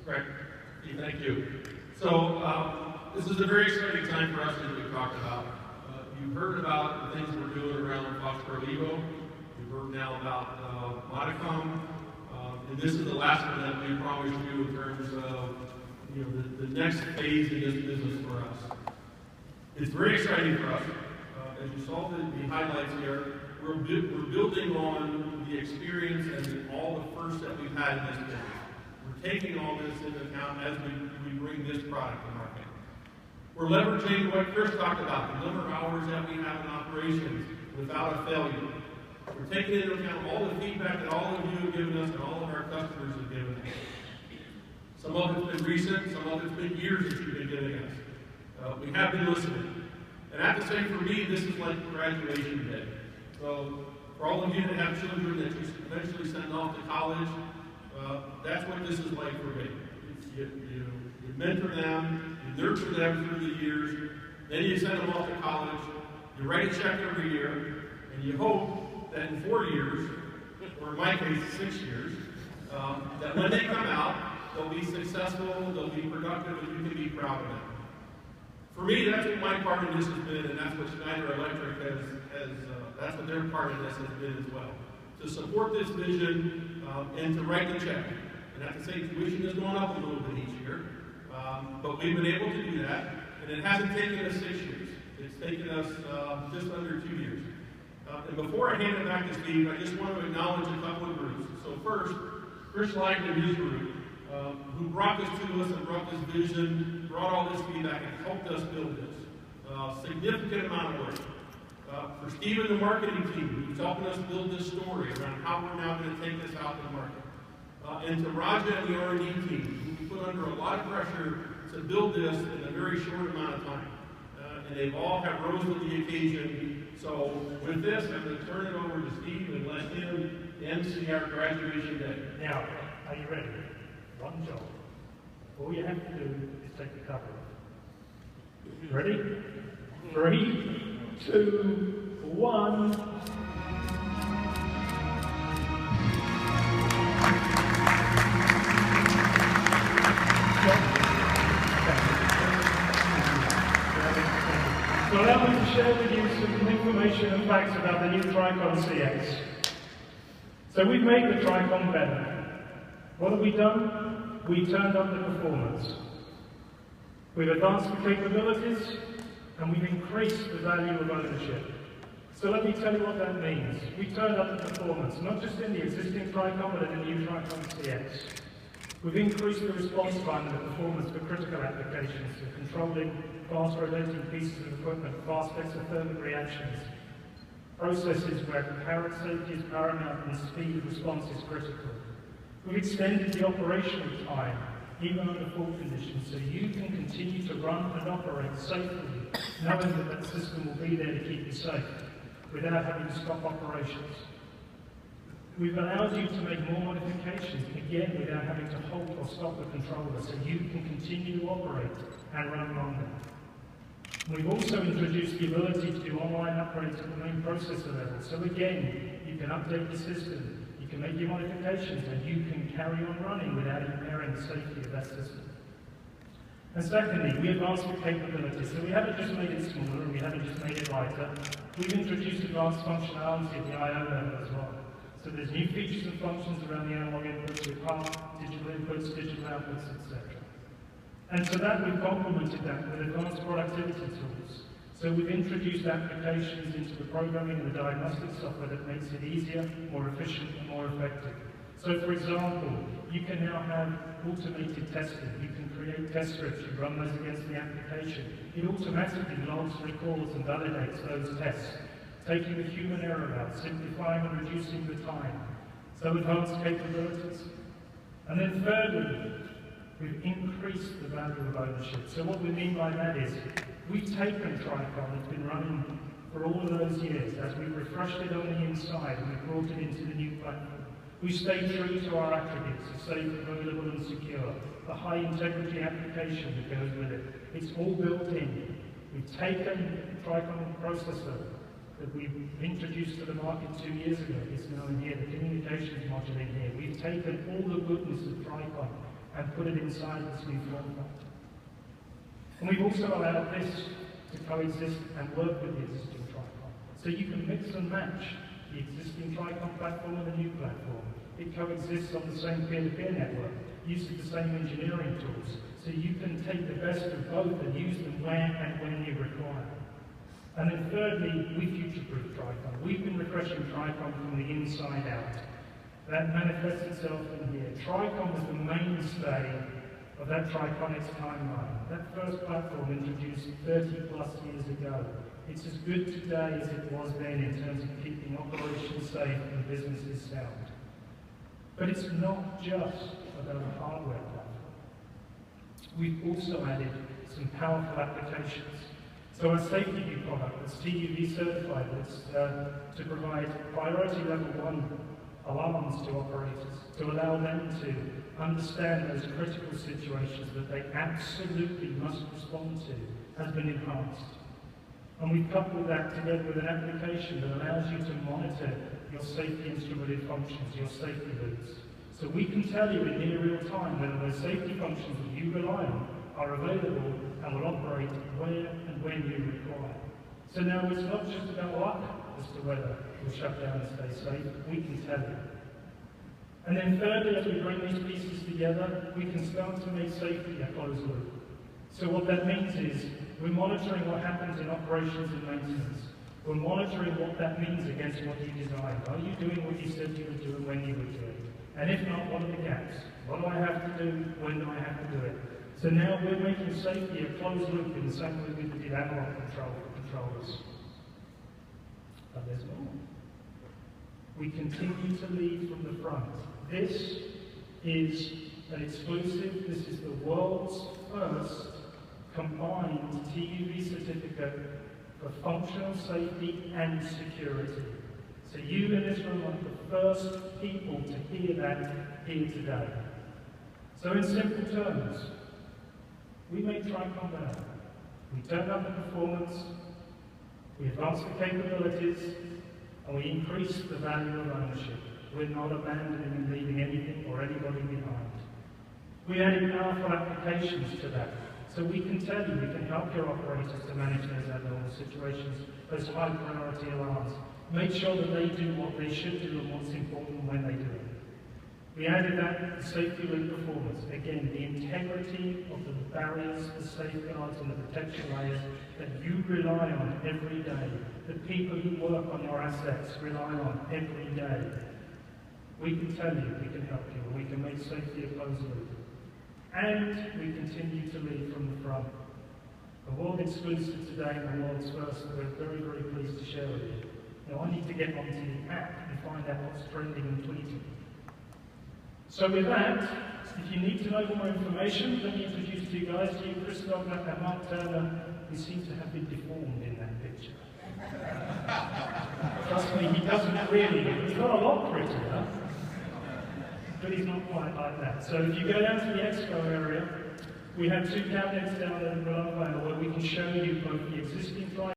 Great. Thank you. So this is a very exciting time for us, as we've talked about. You've heard about the things we're doing around Phospholevo. You've heard now about Modicom. And this is the last one that we promised you in terms of the next phase in this business for us. It's very exciting for us. As you saw the highlights here, we're building on the experience and all the firsts that we've had in this business. We're taking all this into account as we bring this product to market. We're leveraging what Chris talked about, the number of hours that we have in operations without a failure. We're taking into account all the feedback that all of you have given us and all of our customers have given us. Some of it's been recent, some of it's been years that you've been giving us. We have been listening. And I have to say, for me, this is like graduation day. So for all of you that have children that you eventually send off to college, that's what this is like for me. You mentor them, you nurture them through the years, then you send them off to college, you write a check every year, and you hope that in 4 years, or in my case 6 years, that when they come out, they'll be successful, they'll be productive, and you can be proud of them. For me, that's what my part in this has been, and that's what Schneider Electric that's what their part in this has been as well. To support this vision and to write the check. And I have to say, tuition has gone up a little bit each year, but we've been able to do that, and it hasn't taken us 6 years. It's taken us just under 2 years. And before I hand it back to Steve, I just want to acknowledge a couple of groups. So first, Chris Leiden and his group, who brought this to us and brought this vision, brought all this feedback, and helped us build this. Significant amount of work. For Steve and the marketing team, who's helping us build this story around how we're now going to take this out to the market. And to Raja and the R&D team, who put under a lot of pressure to build this in a very short amount of time. And they've all have rose to the occasion. So with this, I'm going to turn it over to Steve and let him MC our graduation day. Now, are you ready? One job. All you have to do is take the cover off. Ready? 3, 2, 1. So allow me to share with you some information and facts about the new Tricon CX. So we've made the Tricon better. What have we done? We turned up the performance. We've advanced the capabilities, and we've increased the value of ownership. So let me tell you what that means. We turned up the performance, not just in the existing Tricon, but in the new Tricon CX. We've increased the response time and the performance for critical applications, for controlling fast rotating pieces of equipment, fast exothermic reactions, processes where apparent safety is paramount and speed of response is critical. We've extended the operational time, even under fault conditions, so you can continue to run and operate safely, knowing that that system will be there to keep you safe, without having to stop operations. We've allowed you to make more modifications, again, without having to halt or stop the controller, so you can continue to operate and run longer. We've also introduced the ability to do online upgrades at the main processor level, so again, you can update the system, you can make your modifications, and you can carry on running without impairing the safety of that system. And secondly, we advanced the capabilities. So we haven't just made it smaller, and we haven't just made it lighter. We've introduced advanced functionality at the I/O level as well. So there's new features and functions around the analog inputs with PARC, digital inputs, digital outputs, etc. And to that, we've complemented that with advanced productivity tools. So we've introduced applications into the programming and the diagnostic software that makes it easier, more efficient, and more effective. So for example, you can now have automated testing. You can create test scripts, you run those against the application. It automatically logs, records, and validates those tests, taking the human error out, simplifying and reducing the time. So advanced capabilities. And then thirdly, we've increased the value of ownership. So what we mean by that is, we've taken Tricon, it's been running for all of those years, as we've refreshed it on the inside and we've brought it into the new platform. We stayed true to our attributes, the safe, available and secure, the high integrity application that goes with it. It's all built in. We've taken the Tricon processor that we introduced to the market 2 years ago. It's now in here, the communications module in here. We've taken all the goodness of Tricon and put it inside this new form factor. And we've also allowed this to coexist and work with the existing Tricon. So you can mix and match the existing Tricon platform and the new platform. It coexists on the same peer-to-peer network, uses the same engineering tools, so you can take the best of both and use them where and when you require. And then thirdly, we future-proof Tricon. We've been refreshing Tricon from the inside out. That manifests itself in here. Tricon was the mainstay of that Triconics timeline. That first platform introduced 30 plus years ago. It's as good today as it was then in terms of keeping operations safe and businesses sound. But it's not just about a hardware platform. We've also added some powerful applications. So our safety view product that's TUV certified, that's to provide priority level 1 alarms to operators, to allow them to understand those critical situations that they absolutely must respond to, has been enhanced. And we've coupled that together with an application that allows you to monitor your safety instrumented functions, your safety loops. So we can tell you in near real time whether those safety functions that you rely on are available and will operate where and when you require. So now it's not just about luck as to whether we'll shut down and stay safe, we can tell you. And then thirdly, as we bring these pieces together, we can start to make safety a closed loop. So what that means is we're monitoring what happens in operations and maintenance. We're monitoring what that means against what you designed. Are you doing what you said you would do and when you would do it? And if not, what are the gaps? What do I have to do? When do I have to do it? So now we're making safety a closed loop in the same way we did analog control for controllers. But there's more. We continue to lead from the front. This is an exclusive, this is the world's first combined TUV certificate for functional safety and security. So you in this room are the first people to hear that here today. So in simple terms, we made Tricon better. We turned up the performance, we advanced the capabilities, and we increased the value of ownership. We're not abandoning and leaving anything or anybody behind. We added powerful applications to that. So we can tell you, we can help your operators to manage those abnormal situations, those high priority alarms. Make sure that they do what they should do and what's important when they do it. We added that safety loop performance. Again, the integrity of the barriers, the safeguards and the protection layers that you rely on every day, the people who work on your assets rely on every day. We can tell you, we can help you, we can make safety a closed loop. And we continue to lead from the front. A world exclusive today and the world's first that we're very, very pleased to share with you. Now I need to get onto the app and find out what's trending and tweeting. So with that, if you need to know more information, let me introduce to you guys to you, Chris Dogner and Mark Turner, who seem to have been deformed in that picture. Trust me, he doesn't really. He's not a lot prettier, but he's not quite like that. So if you go down to the expo area, we have 2 cabinets down there in Rhode Island where we can show you both the existing